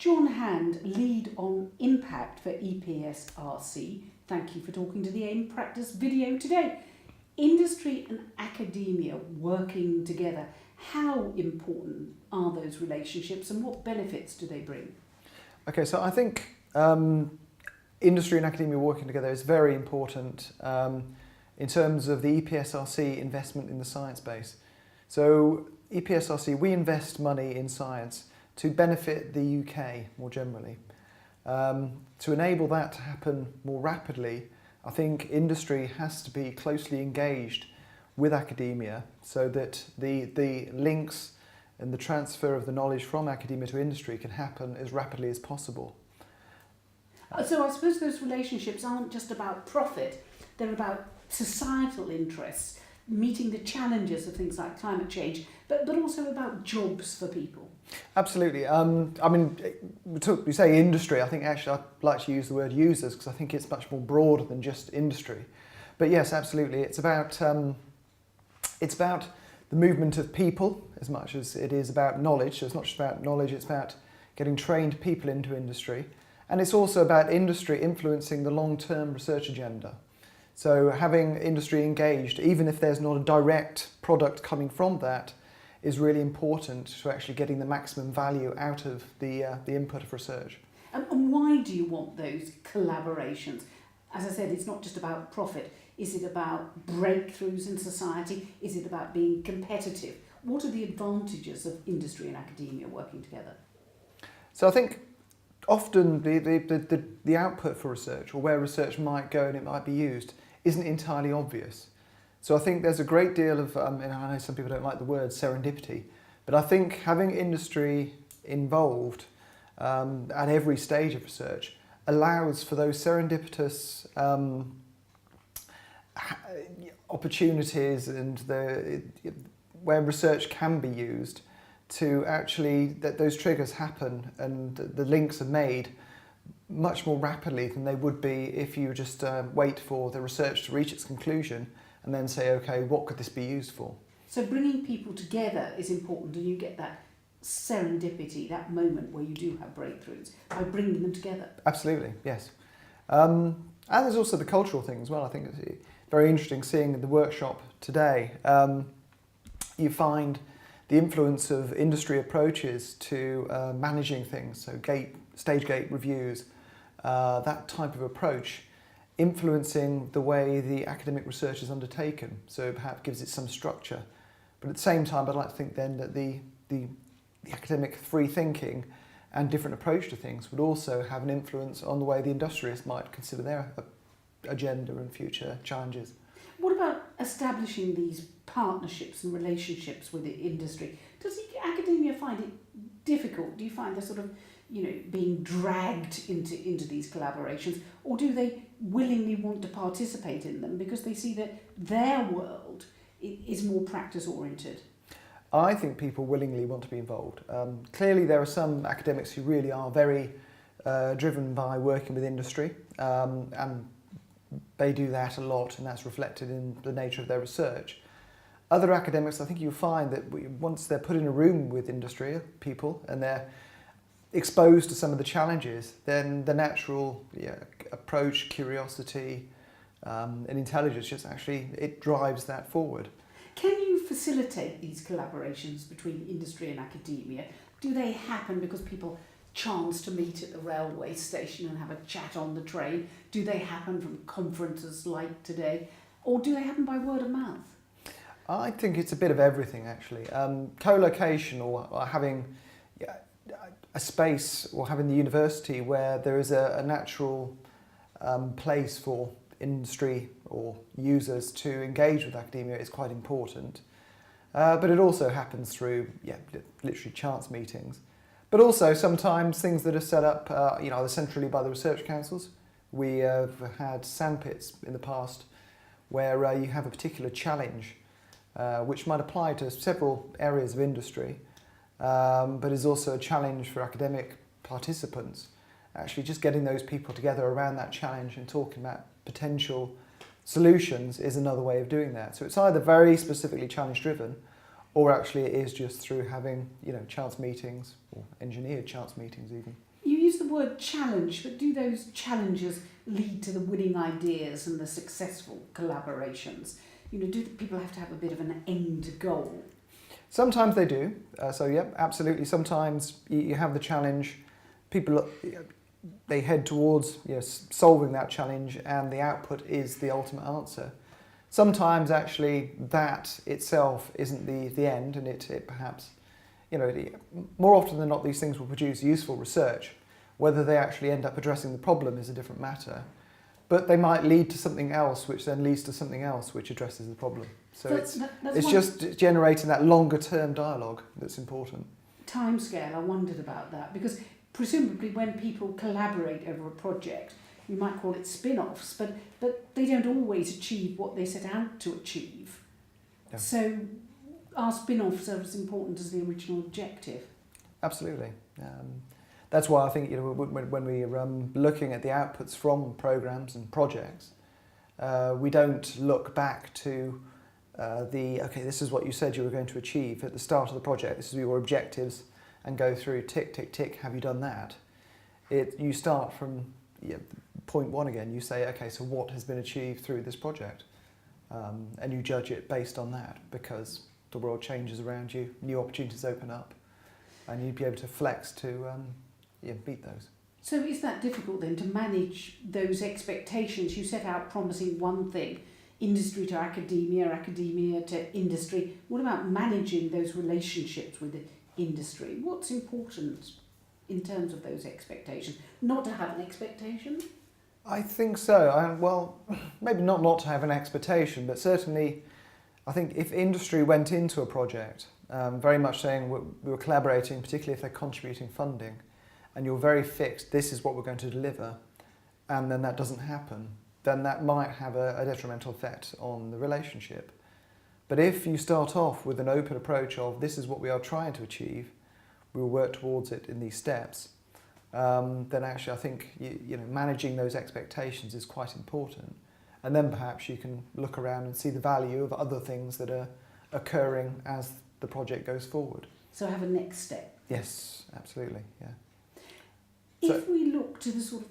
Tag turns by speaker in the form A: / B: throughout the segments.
A: John Hand, Lead on Impact for EPSRC. Thank you for talking to the AIM Practice video today. Industry and academia working together. How important are those relationships and what benefits do they bring?
B: Okay, so I think industry and academia working together is very important in terms of the EPSRC investment in the science base. So EPSRC, we invest money in science to benefit the UK more generally. To enable that to happen more rapidly, I think industry has to be closely engaged with academia so that the links and the transfer of the knowledge from academia to industry can happen as rapidly as possible.
A: So I suppose those relationships aren't just about profit, they're about societal interests, meeting the challenges of things like climate change, but also about jobs for people.
B: Absolutely. I mean, we say industry, I think actually I'd like to use the word users because I think it's much more broad than just industry. But yes, absolutely, it's about the movement of people as much as it is about knowledge. So it's not just about knowledge, it's about getting trained people into industry. And it's also about industry influencing the long-term research agenda. So having industry engaged, even if there's not a direct product coming from that, is really important to actually getting the maximum value out of the input of research.
A: And why do you want those collaborations? As I said, it's not just about profit. Is it about breakthroughs in society? Is it about being competitive? What are the advantages of industry and academia working together?
B: So I think often the output for research, or where research might go and it might be used, isn't entirely obvious. So I think there's a great deal of, and I know some people don't like the word serendipity, but I think having industry involved at every stage of research allows for those serendipitous opportunities and where research can be used to actually, that those triggers happen and the links are made much more rapidly than they would be if you just wait for the research to reach its conclusion and then say, okay, what could this be used for?
A: So bringing people together is important, and you get that serendipity, that moment where you do have breakthroughs, by bringing them together.
B: Absolutely, yes. And there's also the cultural thing as well. I think it's very interesting seeing in the workshop today. You find the influence of industry approaches to managing things, so stage gate reviews, that type of approach, influencing the way the academic research is undertaken, so perhaps gives it some structure. But at the same time, I'd like to think then that the academic free thinking and different approach to things would also have an influence on the way the industrialists might consider their agenda and future challenges.
A: What about establishing these partnerships and relationships with the industry? Does academia find it difficult? Do you find they're sort of, being dragged into these collaborations, or do they willingly want to participate in them because they see that their world is more practice oriented?
B: I think people willingly want to be involved. Clearly there are some academics who really are very driven by working with industry, and they do that a lot, and that's reflected in the nature of their research. Other academics, I think you'll find that once they're put in a room with industry people and they're exposed to some of the challenges, then the natural approach, curiosity and intelligence just actually, it drives that forward.
A: Can you facilitate these collaborations between industry and academia? Do they happen because people chance to meet at the railway station and have a chat on the train? Do they happen from conferences like today? Or do they happen by word of mouth?
B: I think it's a bit of everything actually. Co-location or having a space or having the university where there is a natural place for industry or users to engage with academia is quite important. But it also happens through literally chance meetings. But also sometimes things that are set up either centrally by the research councils. We have had sandpits in the past where you have a particular challenge which might apply to several areas of industry, but is also a challenge for academic participants. Actually just getting those people together around that challenge and talking about potential solutions is another way of doing that. So it's either very specifically challenge driven, or actually it is just through having chance meetings or engineered chance meetings even.
A: use the word challenge, but do those challenges lead to the winning ideas and the successful collaborations? Do people have to have a bit of an end goal?
B: Sometimes they do. So, yeah, absolutely. Sometimes you have the challenge, people, they head towards solving that challenge, and the output is the ultimate answer. Sometimes, actually, that itself isn't the end, and it perhaps, more often than not, these things will produce useful research. Whether they actually end up addressing the problem is a different matter. But they might lead to something else, which then leads to something else, which addresses the problem. So it's just generating that longer term dialogue that's important.
A: Timescale, I wondered about that, because presumably when people collaborate over a project, you might call it spin-offs, but they don't always achieve what they set out to achieve.
B: Yeah.
A: So are spin-offs as important as the original objective?
B: Absolutely. That's why I think when we're looking at the outputs from programs and projects, we don't look back to this is what you said you were going to achieve at the start of the project. This is your objectives, and go through tick, tick, tick. Have you done that? You start from point one again. You say, okay, so what has been achieved through this project, and you judge it based on that, because the world changes around you, new opportunities open up, and you'd be able to flex to beat those.
A: So is that difficult then to manage those expectations? You set out promising one thing, industry to academia, academia to industry. What about managing those relationships with the industry? What's important in terms of those expectations? Not to have an expectation?
B: I think so. Well, maybe not to have an expectation, but certainly I think if industry went into a project, very much saying we were collaborating, particularly if they're contributing funding, and you're very fixed, this is what we're going to deliver, and then that doesn't happen, then that might have a detrimental effect on the relationship. But if you start off with an open approach of this is what we are trying to achieve, we will work towards it in these steps, then actually I think managing those expectations is quite important. And then perhaps you can look around and see the value of other things that are occurring as the project goes forward.
A: So have a next step.
B: Yes, absolutely, yeah.
A: If we look to the sort of,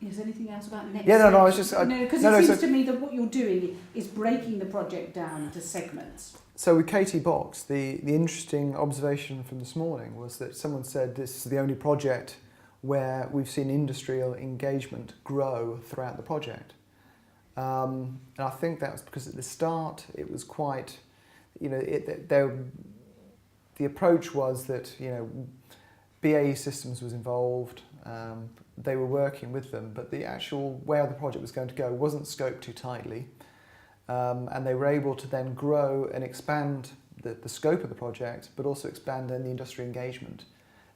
A: is anything else about next?
B: Yeah, no, I was just...
A: Because it seems to me that what you're doing is breaking the project down into segments.
B: So with Katie Box, the interesting observation from this morning was that someone said this is the only project where we've seen industrial engagement grow throughout the project. And I think that was because at the start it was quite, the approach was that, BAE Systems was involved, they were working with them, but the actual where the project was going to go wasn't scoped too tightly, and they were able to then grow and expand the scope of the project, but also expand then the industry engagement.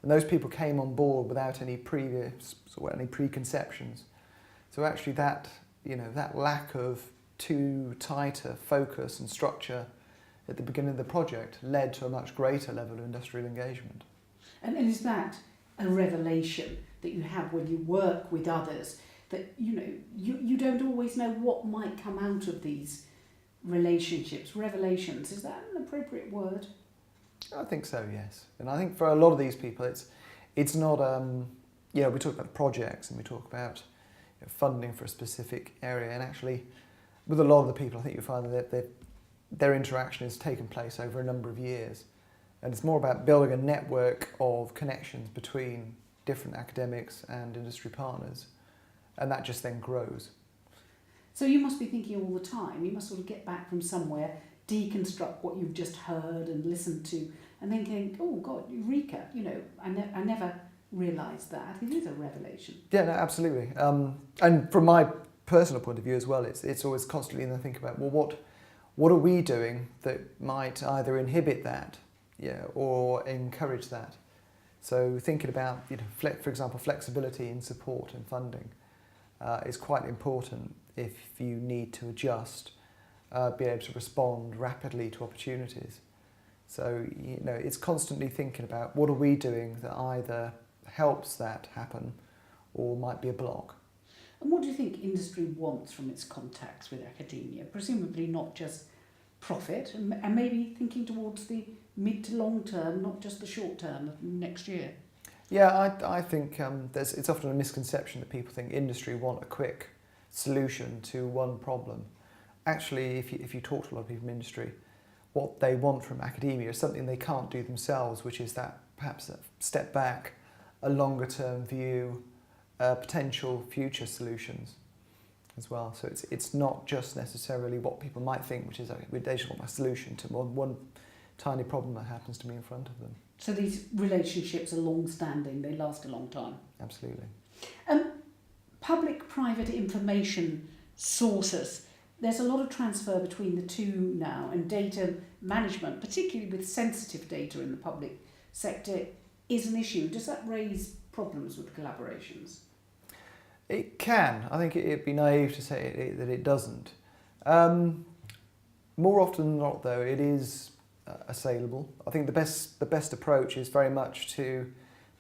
B: And those people came on board without any preconceptions. So actually that lack of too tight a focus and structure at the beginning of the project led to a much greater level of industrial engagement.
A: And is that a revelation that you have when you work with others, that you don't always know what might come out of these relationships? Revelations, is that an appropriate word?
B: I think so, yes. And I think for a lot of these people it's not we talk about projects and we talk about funding for a specific area, and actually with a lot of the people I think you find that their interaction has taken place over a number of years. And it's more about building a network of connections between different academics and industry partners. And that just then grows.
A: So you must be thinking all the time. You must sort of get back from somewhere, deconstruct what you've just heard and listened to, and then think, oh God, eureka, I never realised that. It is a revelation. Yeah,
B: no, absolutely. And from my personal point of view as well, it's always constantly in the think about, well, what are we doing that might either inhibit that, or encourage that? So thinking about, for example, flexibility in support and funding is quite important if you need to adjust, be able to respond rapidly to opportunities. So, it's constantly thinking about what are we doing that either helps that happen or might be a block.
A: And what do you think industry wants from its contacts with academia? Presumably not just profit, and maybe thinking towards the mid to long term, not just the short term of next year.
B: Yeah, I think it's often a misconception that people think industry want a quick solution to one problem. Actually, if you talk to a lot of people in industry, what they want from academia is something they can't do themselves, which is that perhaps a step back, a longer term view, potential future solutions as well. So it's not just necessarily what people might think, which is they just want a solution to one tiny problem that happens to be in front of them.
A: So these relationships are long-standing, they last a long time.
B: Absolutely.
A: Public-private information sources, there's a lot of transfer between the two now, and data management, particularly with sensitive data in the public sector, is an issue. Does that raise problems with collaborations?
B: It can. I think it'd be naive to say that it doesn't. More often than not, though, it is assailable. I think the best approach is very much to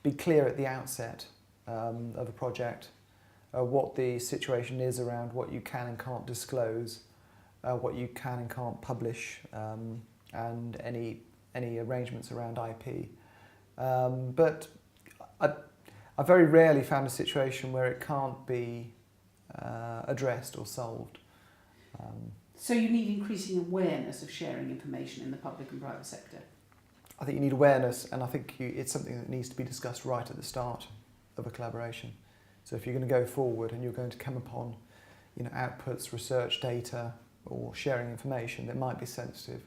B: be clear at the outset of a project what the situation is around what you can and can't disclose, what you can and can't publish, and any arrangements around IP. But I very rarely found a situation where it can't be addressed or solved.
A: So you need increasing awareness of sharing information in the public and private sector?
B: I think you need awareness, and I think it's something that needs to be discussed right at the start of a collaboration. So if you're going to go forward and you're going to come upon outputs, research data, or sharing information that might be sensitive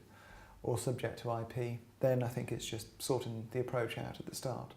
B: or subject to IP, then I think it's just sorting the approach out at the start.